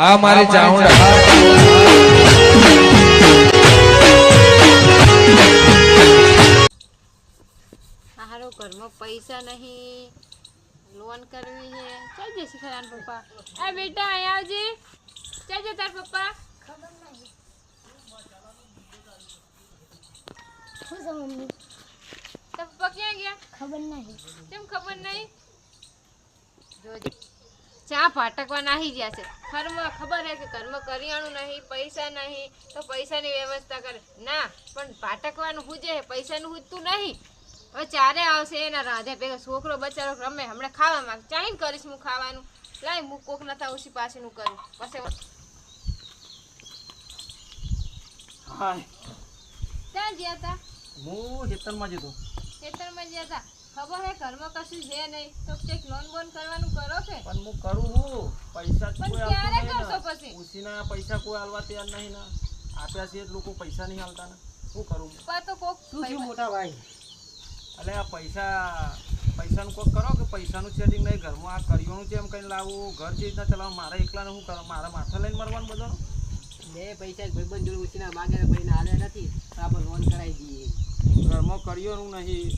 આ મારી ચાઉંડા હારો ઘરમાં પૈસા નહીં, લોન કરવી છે. ચાલ જય શ્રી ખરાન પપ્પા. આ બેટા અહીંયા આવજે. ચાલ જે તાર પપ્પા. ખબર નહીં શું છે મમ્મી? તાર પપ્પા ક્યાં ગયા? ખબર નહીં. કેમ ખબર નહીં? જોજે ચા ફાટકવા નાહી ગયા છે. ઘરમાં ખબર હે કે ઘરમાં કરિયાણું નહીં, પૈસા નહીં, તો પૈસાની વ્યવસ્થા કરે. ના પણ ફાટકવાનું હુજે, પૈસાનું હુજતું નહીં. હવે ચારે આવશે એના રાધે ભેગો છોકરો બચારો રમે. હમણાં ખાવા માંગે. ચાઈને કરીશ હું ખાવાનું. લાય હું કોક નતા ઓછી પાછળનું કરું પછી. હાય ક્યાં ગયા તા? હું ખેતરમાં જતો. ખેતરમાં ગયા તા. ખબર હે ઘરમાં કશું છે નહીં તો કંઈક લોન બોન કરવાનું કરો કે? પણ હું કરું હું પૈસા જ પણ કોઈ ક્યારે આપતું કરશો નહીં પછી? ને. ઉછીના પૈસા કોઈ આલવા તૈયાર નહીં ને. આપ્યા છે લોકો પૈસા નહીં આલતા ને. શું કરું હું? પપ્પા તો કોક મોટા ભાઈ એટલે આ પૈસાનું કોક કરો કે પૈસાનું સેટિંગ નહીં. ઘરમાં આ કરિયાણું છે એમ કઈ લાવવું, ઘર જે રીતના ચલાવવું, મારે એકલાને શું કરો? મારા માથા લઈને મરવાનું બધો. બે પૈસા ભાઈબંધ જોડે ઉછીના માગે ભાઈને હાલ્યા નથી તો આપણે લોન કરાવી દઈએ. ઘરમાં કરિયાણું નહીં,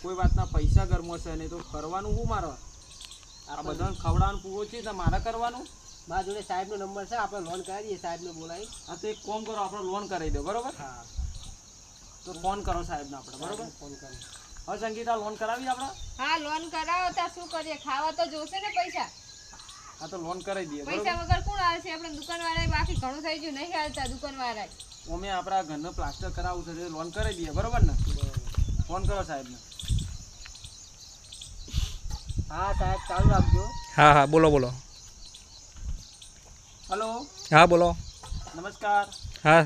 કોઈ વાતના પૈસા ઘરમાં છે નહીં તો કરવાનું શું મારે? આ બધાને ખવડાવવાનું પૂરો છે તો મારે કરવાનું. મારા જોડે સાહેબનો નંબર છે, આપણે લોન કરાવી દઈએ. સાહેબને બોલાવી. હા તો એક ફોન કરો, આપણે લોન કરાવી દો. બરોબર? હા તો ફોન કરો સાહેબને આપણે. બરોબર? ફોન કરી. હવે સંગીતા લોન કરાવી આપણે? હા લોન કરાવો તો શું કરીએ? ખાવા તો જોશે ને પૈસા. હા તો લોન કરાવી દઈએ. પૈસા બરોબર? વગર કોણ આવશે? આપણે દુકાનવાળાએ બાકી ઘણું થઈ ગયું નહીં હાલતા દુકાનવાળાએ. અમે આપણા ઘરનું પ્લાસ્ટર કરાવવું છે, લોન કરાવી દઈએ. બરોબર ને? ફોન કરો સાહેબને. હા સાહેબ ચાલુ રાખજો. હા હા બોલો બોલો. હલો, હા બોલો. નમસ્કાર. હા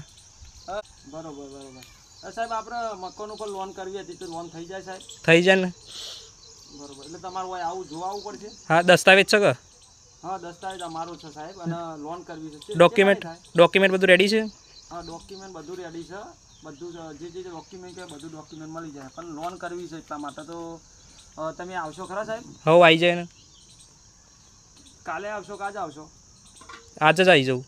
બરોબર બરોબર. સાહેબ આપણે મકાન ઉપર લોન કરવી હતી તો લોન થઈ જાય સાહેબ? થઈ જાય ને. બરોબર, એટલે તમારું હોય આવું જોવા આવવું પડશે? હા દસ્તાવેજ છે કે? હા દસ્તાવેજ અમારો છે સાહેબ, અને લોન કરવી છે. ડોક્યુમેન્ટ બધું રેડી છે? હા ડોક્યુમેન્ટ બધું રેડી છે. બધું જે ડોક્યુમેન્ટ કહે બધું ડોક્યુમેન્ટ મળી જાય, પણ લોન કરવી છે એટલા માટે તો તમે આવશો ખરા સાહેબ? હવે આવી જાય ને. કાલે આવશો કે આજે આવશો? આજે જ આવી જાઉં.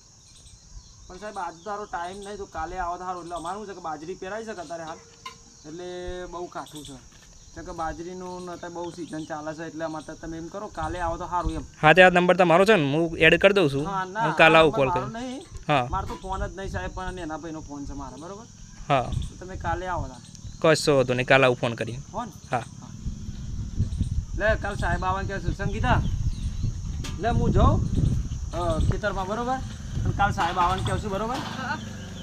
પણ સાહેબ આજ તારો ટાઈમ નહીં તો કાલે આવો સારું. એટલે અમારું છે કે બાજરી પહેરાઈ છે અત્યારે હાલ, એટલે બહુ કાઠું છે કે બાજરીનું અત્યારે બહુ સિઝન ચાલે છે. એટલે માટે તમે એમ કરો કાલે આવો તો સારું એમ. હા તે આ નંબર તમારો છે ને, હું એડ કરી દઉં છું. હા ના હું કાલે આવું કોલ મારો કરું. નહીં, હા મારો તો ફોન જ નહીં સાહેબ, પણ એના ભાઈનો ફોન છે મારા. બરોબર? હા તો તમે કાલે આવો તા. કશો હતો નહીં, કાલે આવું ફોન કરી. ફોન હા લે કાલ સાહેબ આવવાનું કહે છે. સંગીતા લે હું જાઉં ખેતરમાં. બરોબર? અને કાલ સાહેબ આવવાનું કહું છું. બરોબર?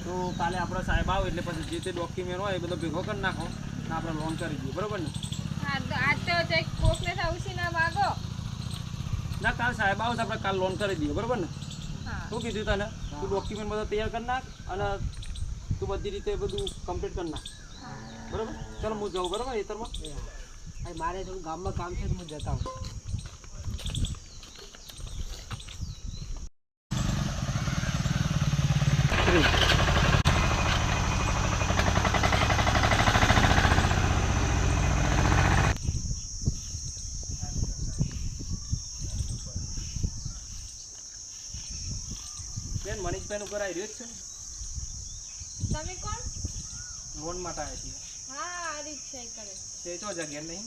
તો કાલે આપણે સાહેબ આવે એટલે પછી જે તે ડોક્યુમેન્ટ હોય એ બધો ભેગો કરી નાખો ને આપણે લોન કરી દઈએ. બરોબર ને? હા તો આજ તો જઈ કોકને થાવસી ના માગો. ના કાલ સાહેબ આવશે, આપણે કાલ લોન કરી દઈએ. બરોબર ને? હા શું કીધું તને? તું ડોક્યુમેન્ટ બધો તૈયાર કરી નાખ અને તું બધી રીતે બધું કમ્પ્લીટ કરી નાખ. બરોબર? ચાલો હું જાઉં. બરોબર? ખેતરમાં મારે થોડું ગામમાં કામ છે તો હું જતા હું. બેન મનીષભાઈ ઉપર આવી રહ્યો જ છે. તમે કોણ? લોન માટે આવ્યા છીએ. હા આ રીત છે કરે. તે તો જગ્યા નહીં.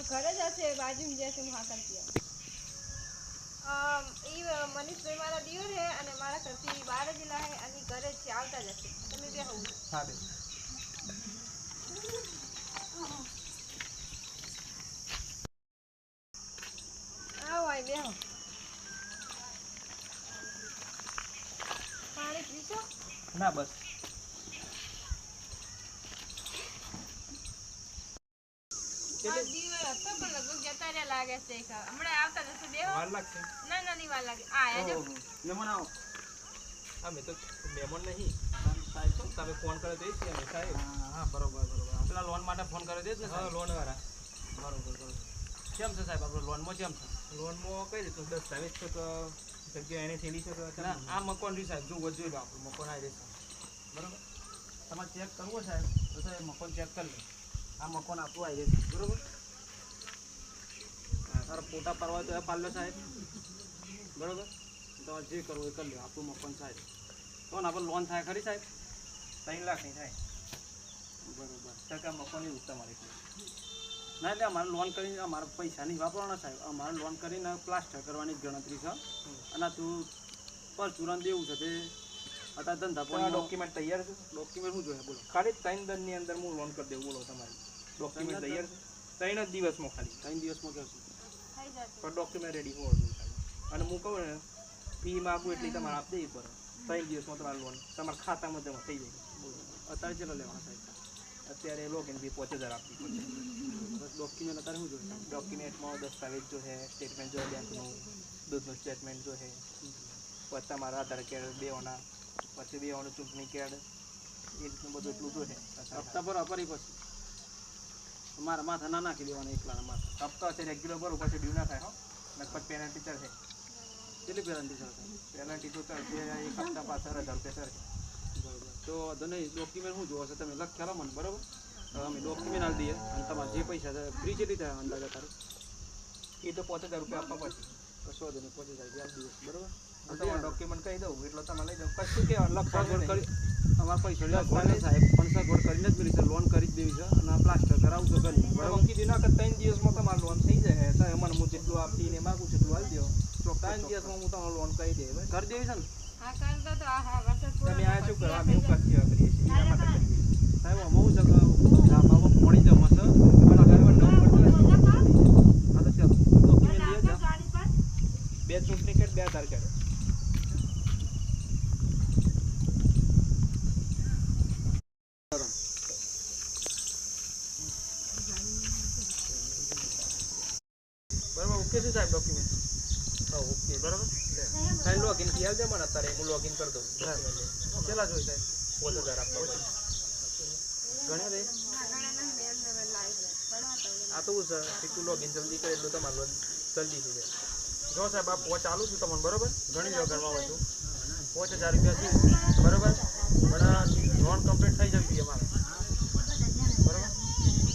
ઘરે જ હશે, બાજુમાં જશે હું હા કરતી ઈ મનીષભાઈ મારા દિયોર છે અને મારા ઘરથી બહાર જ લાહે અને ઘરે જ છે, આવતા જ હશે. તમે બે હોવ. હા બેન. આવો આય બેહો. પાણી પીશો? ના બસ. આ દિયોર હતો પણ લગભગ જતા રહ્યા લાગે છે. હમણાં આવતા જ હશે. બેહો. વાર લાગશે. ના ના ની વાર લાગે. આયા જો. મહેમાન આવો. અમે તો મહેમાન નહીં સાહેબ. તો તમે ફોન કર્યો તે જ છે ને સાહેબ? હા બરોબર બરોબર. પેલા લોન માટે ફોન કર્યો તે જ ને? હા લોન વાળા. બરોબર બરોબર. કેમ છે સાહેબ આપણે લોનમાં? કેમ છે લોનમાં? કઈ રીતનું દસ્તાવેજ છે કે જગ્યા એને થયેલી છે કે? આ મકાન રહ્યું સાહેબ, જો જોઈ લો આપણું મકાન આવી રહેશે. બરોબર? તમારે ચેક કરવો સાહેબ તો સાહેબ મકાન ચેક કરી લો. આ મકાન આપણું આવી રહેશે. બરોબર? તારા ફોટા પાડવા તો પાડ લો સાહેબ. બરોબર? તમારે જે કરવું એ કરી લો, આપણું મકાન સાહેબ. તો ને આપણે લોન થાય ખરી સાહેબ? 3 લાખની થાય બરોબર. ટકા મકાનની રૂપ તમારી ના એટલે અમારે લોન કરીને અમારે પૈસા નહીં વાપરવાના સાહેબ, અમારે લોન કરીને પ્લાસ્ટર કરવાની ગણતરી છે. અને તું પર તુરંત દેવું છે તે અત્યારે ધંધા પણ પણ ડોક્યુમેન્ટ તૈયાર છે ડોક્યુમેન્ટ શું જોઈએ બોલો? ખાલી 3 દિનની અંદર હું લોન કરી દેવું બોલો તમારી ડોક્યુમેન્ટ તૈયાર છે 3 જ દિવસમાં ખાલી 3 દિવસમાં કહેશું. થઈ જશે પણ ડોક્યુમેન્ટ રેડી હોવું જોઈએ ખાલી. અને હું કહું ને ફી માગું એટલી તમારે આપી દેવી પડે 3 દિવસમાં તમારી લોન તમારા ખાતામાં જમા થઈ જાય બોલો અત્યારે ચેલો લેવાના સાહેબ? અત્યારે લોગિન ફી 5000 આપવી પડે બસ ડોક્યુમેન્ટ અત્યારે શું જોઈએ? ડોક્યુમેન્ટમાં દસ્તાવેજ જો છે સ્ટેટમેન્ટ જો બેંકનું દૂધનું સ્ટેટમેન્ટ જો છે પછી તમારા આધાર કાર્ડ બેઓના પછી બેઓનું ચૂંટણી કાર્ડ એ રીતનું બધું એટલું જો છે હપ્તા પર અપારી પછી મારા માથા ના નાખી દેવાના એકલાના માથા. હપ્તા છે રેગ્યુલર ભરવું પછી ડ્યુ ના થાય હો નકર પેનલ્ટી ચડશે કેટલી પેનલ્ટી છે? પેનલ્ટી તો ચડશે 1 હપ્તા પાછળ 1000 રૂપિયા ચડશે બરોબર. તો વાંધો નહીં, ડોક્યુમેન્ટ શું જોવો છે તમે લખ્યા મને બરોબર. તો અમે ડોક્યુમેન્ટ આપી દઈએ અને તમારે જે પૈસા છે ફ્રી કેટલી થાય અંદાજે તારે? એ તો 5000 રૂપિયા આપવા પડશે કશો વાંધો નહીં, 50,000 આપી દઈએ બરોબર. તમારે ડોક્યુમેન્ટ કહી દઉં એટલે તમે લઈ જાઓ કશું કહેવાનું લખવાનું સગવડ નહીં. કરી અમારા પૈસા લેવા સાહેબ પણ સગવડ કરીને જ મિલી છે, લોન કરી જ દેવી છે અને પ્લાસ્ટર કરાવું તો કરી બરાબર બરોબર. કીધું ના કે 3 દિવસમાં તમારે લોન થઈ જાય તો મને હું જેટલું આપીને માગું છું એટલું આપી દો 3 દિવસમાં હું તમારું લોન કરી દે બરાબર કરી દેવી છે ને હા કરતો તો આ વરસાદ પૂરો તમે આ શું કરવા અમે શું કરીએ કરીએ છીએ એના માટે કરીએ સાહેબ આમાં હું છે કે ધાબામાં પાણી જમા છે અને ઘરમાં નવું પડતું નથી. હા તો ચાલો ડોક્યુમેન્ટ લઈએ જા. 2 ચૂંટણી કાર્ડ 2 આધાર કાર્ડ બરાબર ઓકે છે સાહેબ ડોક્યુમેન્ટ હા ઓકે બરાબર સાહેબ લોગિન કી આવજે મને અત્યારે હું લોગિન કરી દઉં કેટલા જોઈએ સાહેબ? 5000 આપવા પડે ગણ્યા રે આ તો શું છે તું લોગિન જલ્દી કરે એટલું તમારું લોન જલ્દી થઈ જાય જો સાહેબ આ પહોંચ ચાલુ છું તમને બરોબર ગણી લો ઘરમાં બધું 5000 રૂપિયા છે બરોબર પણ લોન કમ્પ્લીટ થઈ જવી જોઈએ મારે બરોબર.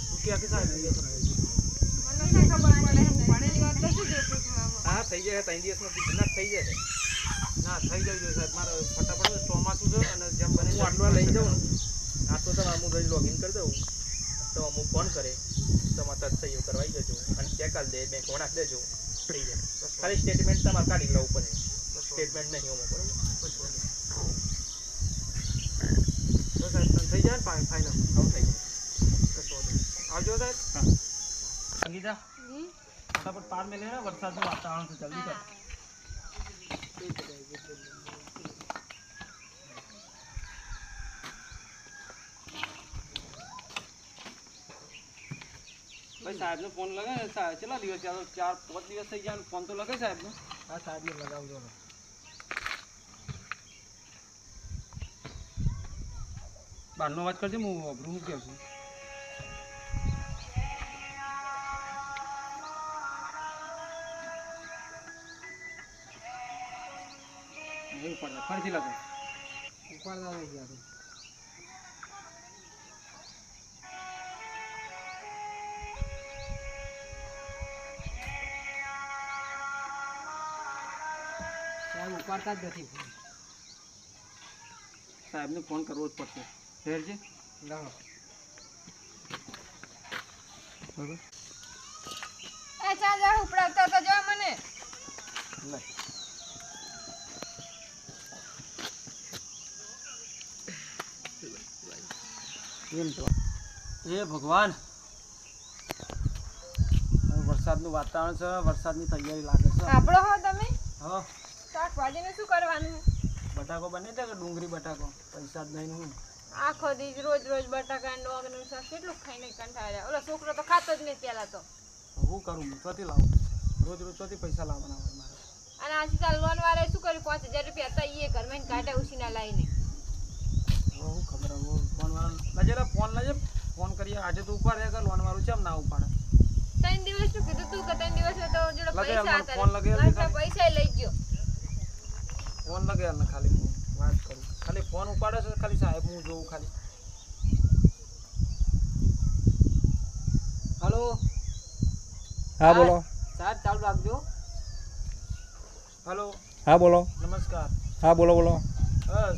તું ક્યાંથી સાહેબ લઈએ છો? મને શું ખબર પડે હું ભણેલી વાત તો શું જોતું તું આમાં હા થઈ જાય 3 દિવસમાં ના થઈ જાય ના થઈ જવી જોઈએ સાહેબ, મારે ફટાફટ ચોમાસું છે અને જેમ બને હું આટલું લઈ જાઉં ને આ તો તમારે હું રોજ લોગિન કરી દઉં તો અમુક ફોન કરે તમારે તરત સહીઓ કરવાઈ જજો અને ચેક કરી દે બેંકમાં નાખી દેજો થઈ જાય ખાલી સ્ટેટમેન્ટ તમારે કાઢી લેવું પડે સ્ટેટમેન્ટ નહીં અમુક બરાબર તો સાહેબ તને થઈ જાય ને ફાઇનલ આવું થઈ જાય કશો વાંધો નહીં. આવજો સાહેબ. હા સંગીતા ફટાફટ પાર મેલે ને વરસાદનું વાતાવરણ છે જલ્દી કર. ભાઈ સાહેબને ફોન લગાવે સાહેબ કેટલા દિવસ થયા? 4-5 દિવસ થઈ ગયા ફોન તો લગાવે સાહેબનો. હા સાહેબને લગાવજો ને. બહારનો અવાજ કરજે હું અભરું હું કહું છું. એવું પડે ફરીથી લગાવ. ઉપાડતા નહીં ગયા તું. સાહેબ ઉપાડતા જ નથી ફોન. સાહેબને ફોન કરવો જ પડશે. ફેર છે લાવો. બરાબર. એ ચાર્જર ઉપડાવતો તો જો મને એમ તો એ ભગવાન હવે વરસાદનું વાતાવરણ છે, વરસાદની તૈયારી લાગે છે. આપણો હો તમે હા શાકભાજીને શું કરવાનું બટાકો બને છે કે ડુંગળી બટાકો? પૈસા જ નહીં હું આખો દી રોજ રોજ બટાકા ડોગનું શાક કેટલું ખાઈને કંટાળ્યા ઓલો છોકરો તો ખાતો જ નહીં પેલા તો હું કરું હું ચોથી લાવું રોજ રોજ ચોથી પૈસા લાવવાના હોય મારે. અને આજકાલ લોન વાળાએ શું કર્યું 5000 રૂપિયા હતા એ ઘરમાં કાંટા ઉછીના લાવીને હવે હું ખબર હવે ફોન વાળા લજે ફોન લજે ફોન કરીએ આજે તો ઉપાડે કે લોન વાળું છે એમ ના ઉપાડે? 3 દિવસ શું કીધું તું કે 3 દિવસ તો જોડે લગે પૈસા હાલ, હતા ફોન લગે હાલ, એટલે પૈસા લઈ ગયો ફોન લગે ને ખાલી હું વાત કરું ખાલી ફોન ઉપાડે છે ખાલી સાહેબ હું જોઉં ખાલી. હલો હા બોલો સાહેબ ચાલુ રાખજો. હલો હા બોલો. નમસ્કાર. હા બોલો બોલો.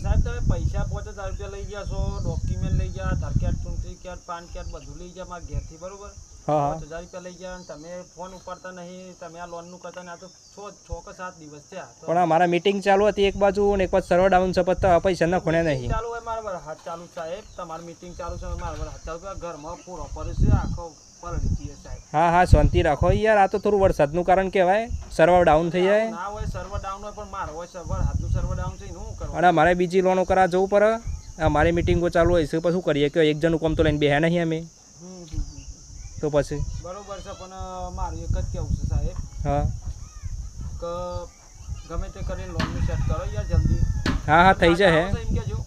સાહેબ તમે પૈસા 5000 રૂપિયા લઈ ગયા છો, ડોક્યુમેન્ટ લઈ ગયા, આધાર કાર્ડ, ચૂંટણી કાર્ડ, પાન કાર્ડ બધું લઈ ગયા મારા ઘેરથી, બરોબર? હા હા 5000 રૂપિયા લઈ ગયા અને તમે ફોન ઉપાડતા નહીં, તમે આ લોનનું કરતા નહીં. આ તો 6 કે 7 દિવસ થયા. તો પણ અમારા મીટિંગ ચાલુ હતી એક બાજુ ને એક બાજુ સર્વર ડાઉન છે, પણ પૈસા ના ખોને નહીં. ચાલુ હોય મારા હાથ ચાલુ સાહેબ, તમારી મીટિંગ ચાલુ છે મારા હાથ ચાલુ છે, ઘરમાં પૂરો પડે છે આખો પલળી જઈએ સાહેબ. હા હા શાંતિ રાખો યાર, આ તો થોડું વરસાદનું કારણ કહેવાય, સર્વર ડાઉન થઈ જાય. ના હોય સર્વર ડાઉન હોય પણ મારો હોય સર્વર હાથનું સર્વર ડાઉન છે શું કરવાનું? અને મારે બીજી લોનો કરા જવું પડે, મારી મિટિંગો ચાલુ હોય છે, પછી શું કરીએ કે એક જણનું કામ તો લઈને બેહ્યા નહીં અમે, તો પછી બરોબર છે. પણ મારું એક જ કેવું છે સાહેબ હા કે ગમે તે કરીને લોનનું સેટ કરો યાર જલ્દી. હા હા થઈ જાય. એમ કહેજો.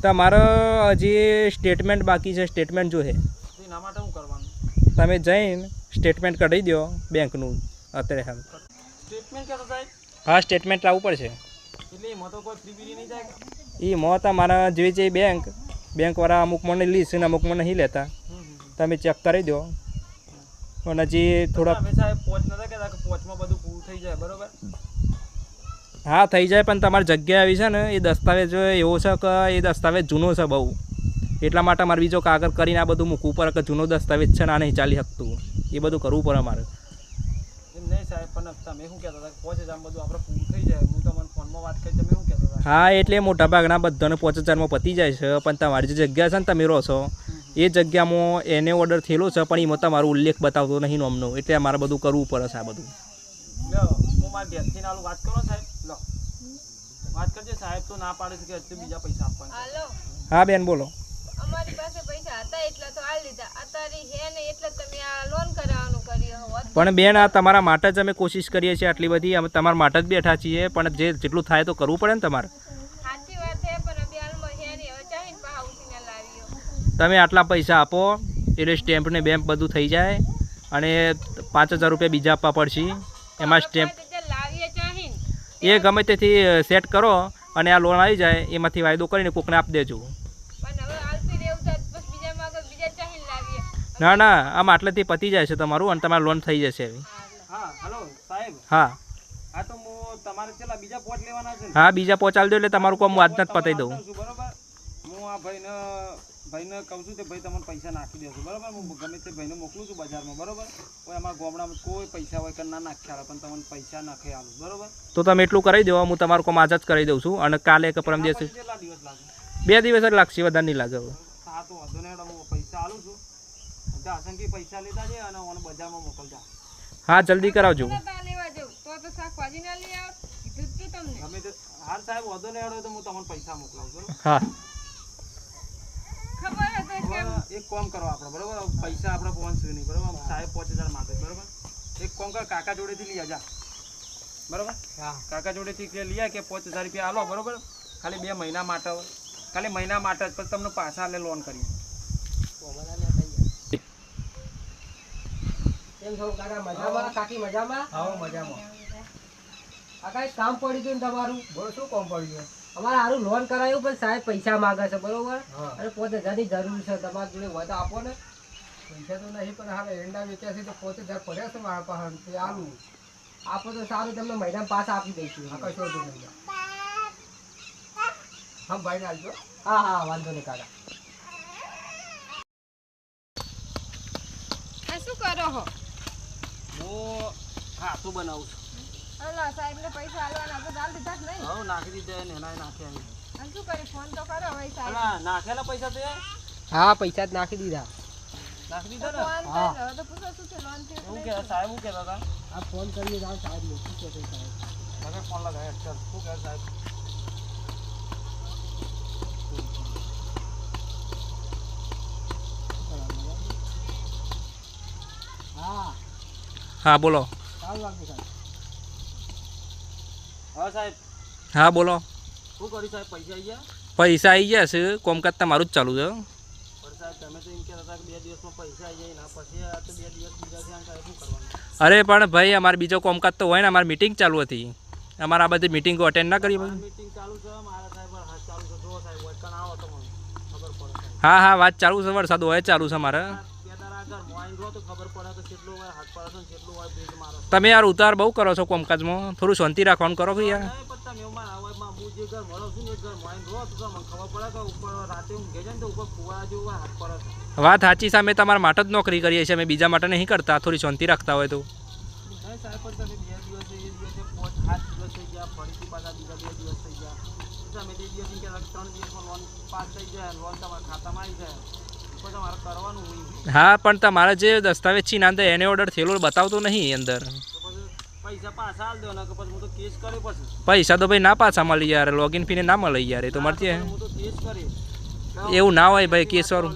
તમારે હજી સ્ટેટમેન્ટ બાકી છે, સ્ટેટમેન્ટ જો છે તો એના માટે શું કરવાનું? તમે જઈને સ્ટેટમેન્ટ કાઢી દો બેંકનું અત્યારે હાલ. સ્ટેટમેન્ટ કહેતો સાહેબ હા સ્ટેટમેન્ટ લાવવું પડશે. એટલે એમાં તો કોઈ ફ્રી બીરી નહીં જાય? એ મોં તમારા જેવી જે બેંકવાળા અમુક મને લીસ ને અમુક મને નહીં લેતા, તમે ચેક કરી દો. અને હજી થોડાક અમે સાહેબ પોચ નતા કહેતા કે પોચમાં બધું પૂરું થઈ જાય, બરોબર? હા થઈ જાય, પણ તમારી જગ્યા આવી છે ને એ દસ્તાવેજ એવો છે કે એ દસ્તાવેજ જૂનો છે બહુ, એટલા માટે મારે બીજો કાગળ કરીને આ બધું મૂકવું પડે કે જૂનો દસ્તાવેજ છે ને આ નહીં ચાલી શકતું, એ બધું કરવું પડે મારે. એમ નહીં સાહેબ, પણ તમે શું કહેતા હતા કે 5000 બધું આપણે પૂરું થઈ જાય? હું તમને ફોનમાં વાત કરી, તમે શું કહેતા હતા? હા એટલે મોટા ભાગના બધાને 5000માં પતી જાય છે, પણ તમારી જે જગ્યા છે ને તમે રહો છો એ જગ્યામાં એને ઓર્ડર થયેલો છે, પણ એમાં તમારો ઉલ્લેખ બતાવતો નહીં નોમનો, એટલે મારે બધું કરવું પડે છે આ બધું. લો હું મારા ઘેરથી નાલું વાત કરો સાહેબ. લો વાત કરજે. સાહેબ તો ના પાડે છે કે હજુ બીજા પૈસા આપવાના. હાલો, હા બેન બોલો. અમારી પાસે પૈસા હતા એટલા તો આ લીધા, અત્યારે હે ને એટલે તમે આ લોન કરાવવાનું કર્યું હોત. પણ બેન આ તમારા માટે જ અમે કોશિશ કરીએ છીએ આટલી બધી, અમે તમારા માટે જ બેઠા છીએ, પણ જેટલું થાય તો કરવું પડે ને તમારે. સાચી વાત છે, પણ અભી હાલમાં હે ને હવે ચાહીને પા ઉઠીને લાવ્યો. તમે આટલા પૈસા આપો એટલે સ્ટેમ્પ ને બેમ્પ બધું થઈ જાય, અને 5000 રૂપિયા બીજા આપવા પડશે. એમાં સ્ટેમ્પ લાવીએ ચાહીને એ ગમે તેથી સેટ કરો, અને આ લોન આવી જાય એમાંથી વાયદો કરીને કોકને આપી દેજો. પણ હવે આલફી રેવું તો બસ બીજા માંગો બીજા ચાહીને લાવીએ. ના ના આમ આટલેથી પતી જાય છે તમારું, અને તમારી લોન થઈ જશે એવી. હા હલો સાહેબ. હા હા તો હું તમારે ચેલા બીજા પોચ લેવાના છે ને? હા બીજા પહોંચાડી દો એટલે તમારું કામ આજના જ પતાવી દઉં. બરોબર. હું આ ભાઈને કહું છું કે ભાઈ તમને પૈસા નાખી દેજો, બરોબર? હું ગમે તે ભાઈને મોકલું છું બજારમાં, બરોબર? કોઈ અમારા ગામડામાં કોઈ પૈસા હોય કે ના નાખ્યા પણ તમને પૈસા નાખી આલું, બરોબર? તો તમે એટલું કરી દો, હું તમારું કામ આજ જ કરી દઉં છું, અને કાલે કે પરમ દિવસે કેટલા દિવસ લાગે? 2 દિવસ જ લાગશે, વધારે નહીં લાગે હવે. હા તો વાંધો નહીં, હું પૈસા આલું છું. અસંખ્ય પૈસા લીધા છે અને મને બજારમાં મોકલજા. હા જલ્દી કરાવજો. નતા લેવા જવું તો શાકભાજી ના લઈ આવ કીધું જ તમને. ગમે તે હાર સાહેબ વાંધો નહીં આવે તો હું તમને પૈસા મોકલાવું, બરોબર? હા ખબર હતી કે એક કામ કરો આપણે, બરોબર? પૈસા આપણે પહોંચશે નહીં, બરોબર? સાહેબ 5000 માંગે, બરોબર? એક કામ કર, કાકા જોડેથી લઈ જા, બરોબર? હા કાકા જોડેથી કે લઈ કે 5000 રૂપિયા આલો, બરોબર? ખાલી 2 મહિના માટે, ખાલી મહિના માટે જ, પછી તમને પાછા આલે લોન કરી. કેમ છો કાકા? મજામાં? કાકી મજામાં? આવો મજામાં. કાકા એક કામ પડી ગયું ને તમારું. બોલો શું કામ પડ્યું? અમારે સારું લોન કરાયું પણ સાહેબ પૈસા માંગે છે, બરોબર? હા. અને 5000 ની જરૂર છે, તમારી જોડે હોય તો આપો ને. પૈસા તો નહીં, પણ હવે એંડા વેચ્યા છે તો 5000 પડ્યા છે મારા પાસે, તે આલું. આપો તો સારું, તમને મહિનામાં પાછા આપી દઈશું. કશો વાંધો નહીં. હા ભાઈને આવજો. હા હા વાંધો નહીં કાકા. આ શું કરો હો? હું હાથું બનાવું છું. અલા સાહેબ ને પૈસા આલવાના તો ચાલ દીધા જ નહીં. હવે નાખી દીધા ને એના નાખ્યા. અને શું કરી ફોન તો કરો હવે સાહેબ. અલા નાખેલા પૈસા તે હા પૈસા જ નાખી દીધા. નાખી દીધા ને? ફોન હા. તો હવે તો પૂછો શું છે લોન થી એવું કે સાહેબ શું કહેતા હતા? આ ફોન કરીએ જાઓ સાહેબ ને શું કહે છે સાહેબ? મને ફોન લગાવ્યા ચાલ શું કહે સાહેબ? હા હા બોલો. સારું લાગ્યું સાહેબ. હા સાહેબ હા બોલો. શું કર્યું સાહેબ? પૈસા આવી ગયા? પૈસા આવી ગયા છે, કોમકાજ તમારું જ ચાલુ છે. પણ સાહેબ તમે તો એમ કહેતા હતા કે 2 દિવસમાં પૈસા આવી જાય ના, પછી આ તો 2 દિવસ બીજા છે, સાહેબ શું કરવાનું? અરે પણ ભાઈ અમારે બીજો કોમકાજ તો હોય ને, અમારી મિટિંગ ચાલુ હતી, અમારે આ બધી મિટિંગો અટેન્ડ ના કરી. મીટિંગ ચાલુ છે મારા સાહેબ, હાથ ચાલુ છે. જો સાહેબ વચન આવો તો મને ખબર પડે સાહેબ. હા હા વાત ચાલુ છે, વરસાદ હોય ચાલુ છે મારે. કેદાર ઘરમાં આવીને રહો તો ખબર પડે કે કેટલું હોય હાથ પડે છે ને કેટલું હોય ભેજ મારો તમે યાર ઉતાર બહુ કરો છો કોમકાજમાં, થોડું શાંતિ રાખવાનું કરો કે યાર. નહીં પણ તમે એવું મારા હોય હું જે ઘર મળો છું ને એ ઘરમાં આવીને રહો તો મને ખબર પડે કે ઉપર રાતે ઊંઘે છે ને તો ઉપર ફુવા જેવું હોય હાથ પડે છે. વાત સાચી સામે તમારા માટે જ નોકરી કરીએ છીએ અમે, બીજા માટે નહીં કરતા. થોડી શાંતિ રાખતા હોય તો. નહીં સાહેબ પણ તમે 2 દિવસે એ દિવસે 5-8 દિવસ થઈ ગયા ફરીથી પાછા બીજા 2 દિવસ થઈ ગયા તમે તે દિવસની કે 3 દિવસમાં લોન પાસ થઈ જાય લોન તમારા ખાતામાં આવી જાય પછી તમારે કરવાનું હોય હા પણ તમારા જે દસ્તાવેજ છે ને અંદર એને ઓર્ડર થયેલો બતાવતો નહીં અંદર. તો પછી પૈસા પાછા આલ દો ને કે પછી હું તો કેસ કર્યો પછી પૈસા તો ભાઈ ના પાછા મળી યાર, લોગિન ફીને ના મળે યાર, એ તો મળતી હું તો કેસ કરી એવું ના હોય ભાઈ કેસવાળું.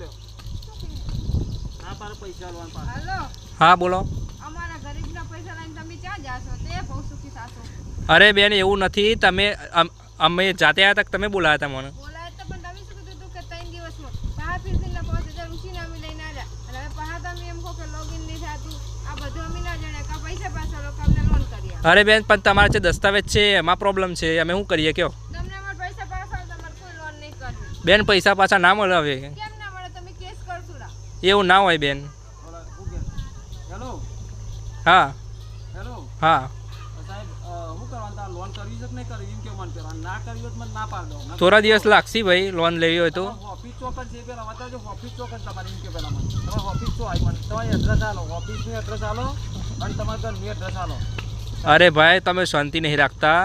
ના તારે પૈસા આલવાના પાછા. હાલો હા બોલો. અમારા ગરીબના પૈસા લઈને તમે ક્યાં જાશો તે બહુ સુખી થાશો. અરે બેન એવું નથી, તમે અમે જાતે આવ્યા હતા તમે બોલાયા હતા મને. બોલાય તો પણ તમે શું કીધું હતું કે 3 દિવસમાં પહા ફીરથી 5000 ઉછીને અમે લઈને આવ્યા અને હવે પહા તમે એમ કહો કે લોગિન નહીં થતું આ બધું અમે ના જાણે કે પૈસા પાછા લોકો અમને લોન કરી આપે. અરે બેન પણ તમારા જે દસ્તાવેજ છે એમાં પ્રોબ્લેમ છે, અમે શું કરીએ કયો. તમને અમારા પૈસા પાછા તમારે કોઈ લોન નહીં કરવી. બેન પૈસા પાછા ના મળે હવે, કેમ ના મળે તમે કેસ કરશું રા. એવું ના હોય બેન. હેલો હા હેલો હા સાહેબ શું કરવાનું તાર લોન કરવી છે કે નહીં કરવી એમ કે મને પેલા ના કરવી હોય તો મને ના પાડ દો. થોડા દિવસ લાગશે ભાઈ લોન લેવી હોય તો. ઓફિસ ચોક જ છે પેલા બતાવજો ઓફિસ ચોક જ તમારે એમ કે પેલા મને તમારે ઓફિસ ચો આવી મને તમારી એડ્રેસ આલો ઓફિસનું એડ્રેસ આલો અને તમારા ઘરનું એડ્રેસ આલો. અરે ભાઈ તમે શાંતિ નહીં રાખતા,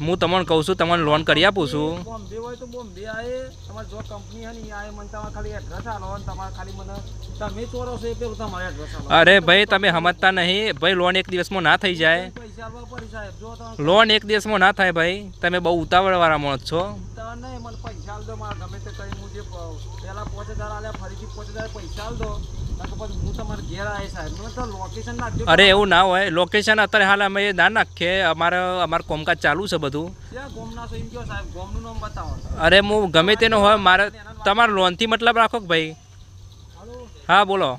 હું તમને કહું છું તમને લોન કરી આપું છું. બોમ્બે હોય તો બોમ્બે આવે તમારે જો કંપની છે ને એ આવે મને તમારે ખાલી એડ્રેસ આલો અને તમારે ખાલી મને તમે ચોરો છો એ પેલું તમારે એડ્રેસ આલો. અરે ભાઈ તમે સમજતા નહીં ભાઈ, લોન એક દિવસમાં ના થઈ જાય. પૈસા આપવા પડી સાહેબ જો તમે લોન એક દિવસમાં ના થાય ભાઈ, તમે બહુ ઉતાવળવાળા માણસ છો. ઉતાવળ નહીં મને પૈસા આલ દો મારા ગમે તે કંઈ હું જે પહેલાં 5000 આલ્યા ફરીથી 5000 પૈસા આલ દો કારણ કે પછી હું તમારે ઘેર આવે સાહેબ મને તો લોકેશન નાખજો. અરે એવું ના હોય, લોકેશન અત્યારે હાલ અમે ના નાખીએ, અમારું કોમકાજ ચાલુ છે બધું. ક્યાં ગોમના છો એમ કહો સાહેબ ગોમનું નામ બતાવો. અરે હું ગમે તેનો હોય મારે તમારા લોનથી મતલબ રાખો કે ભાઈ. હા બોલો.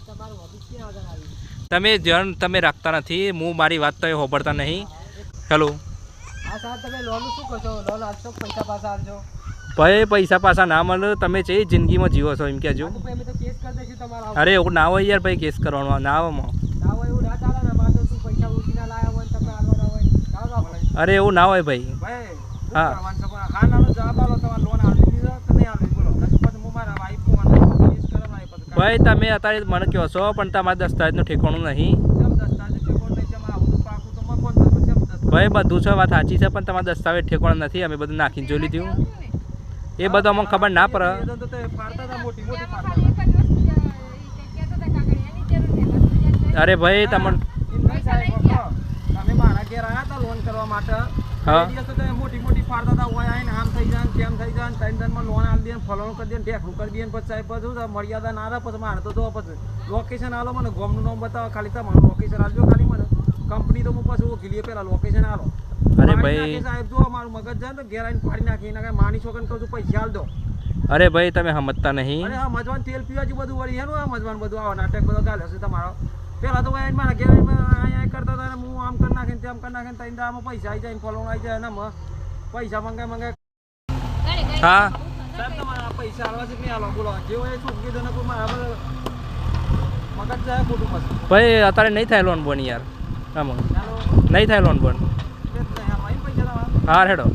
તમારું ઓફિસ ક્યાં આગળ આવી? તમે ધ્યાન તમે રાખતા નથી, હું મારી વાત તો એ હોભળતા નહીં. હેલો હા સાહેબ તમે લોનનું શું કરશો? લોન આપશો કે પૈસા પાછા આપજો? ભાઈ પૈસા પાછા ના મળે, તમે જે જિંદગીમાં જીવો છો એમ કહેજો. ભાઈ અમે તો કેસ કરી દઈશું તમારા. અરે એવું ના હોય યાર ભાઈ, કેસ કરવાનો ના આવે. ના હોય એવું ના ચાલે ને મારે તો શું પૈસા ઉઠીને લાયા હોય ને તમે આલવાના હોય ચાલો આપણે. અરે એવું ના હોય ભાઈ. ભાઈ હા. હા હા નાનો જવાબ આલો તમારે લોન આલવી દીધો કે નહીં આલવી બોલો પછી હું મારા વાઈફ કેસ કરવા આવી ભાઈ તમે અત્યારે મને કહો છો પણ તમારા દસ્તાવેજનું ઠેકાણું નહીં. જેમ દસ્તાવેજ ઠેકોણ નહીં જેમ આવું પાકું તો મકોન છે પછી એમ દસ્તાવેજ ભાઈ બધું છે, વાત સાચી છે, પણ તમારા દસ્તાવેજ ઠેકાણું નથી. અમે બધું નાખીને જોઈ લીધું, એ બધું અમને ખબર ના પડે. એ તો તે પાડતા હતા મોટી મોટી એમાં પાડતા ખાલી એક જ વસ્તુ કહેતા હતા કાગળ એની જરૂર છે બસ બીજા અરે ભાઈ તમને નહીં સાહેબ તમે મારા ઘેર આવ્યા હતા લોન કરવા માટે હા. એ દિવસે તમે મોટી મોટી પાડતા હતા ઓય આવીને આમ થઈ જાય ને તેમ થઈ જાય ને 3 દિનમાં લોન આલી દે ને ફલાણું કરી દે ને ઢેકણું કરી દે ને પછી સાહેબ બધું મર્યાદા ના રહે પછી મારે તો જો પછી લોકેશન આલો મને ગોમનું નામ બતાવો ખાલી તમારું લોકેશન આલજો ખાલી મને કંપની તો હું પછી ઓળખી પેલા લોકેશન આલો. અરે પાડી ભાઈ નાખી સાહેબ જો મારું મગજ જાય ને તો ઘેર આવીને પાડી નાખી એના કાંઈ માની છોકરાને કહું છું પૈસા આલ દો. અરે ભાઈ તમે સમજતા નહીં. અરે હા મજવાન તેલ પીવા જેવું બધું વળી હેનું આ મજવાન બધું આવો નાટક બધો ચાલે છે તમારો. પેલા તો ભાઈ મારા ઘેર અહીંયા કરતા હતા ને હું આમ કરી નાખીને તેમ કરી નાખીને તઈને દામાં પૈસા આવી જાય ને ફલોણ આવી જાય ને પૈસા મંગાય મંગાય. હા સાહેબ તમારા પૈસા આલવા છે કે નહીં આલવા બોલો જે હોય એ છૂટ કીધું ને કોઈ મારા મગજ જાય ખોટું પછી ભાઈ અત્યારે નહીં થાય લોન બોન યાર. આમાં ચાલો નહીં થાય લોન બોન. પૈસા તમારા હા હેડો.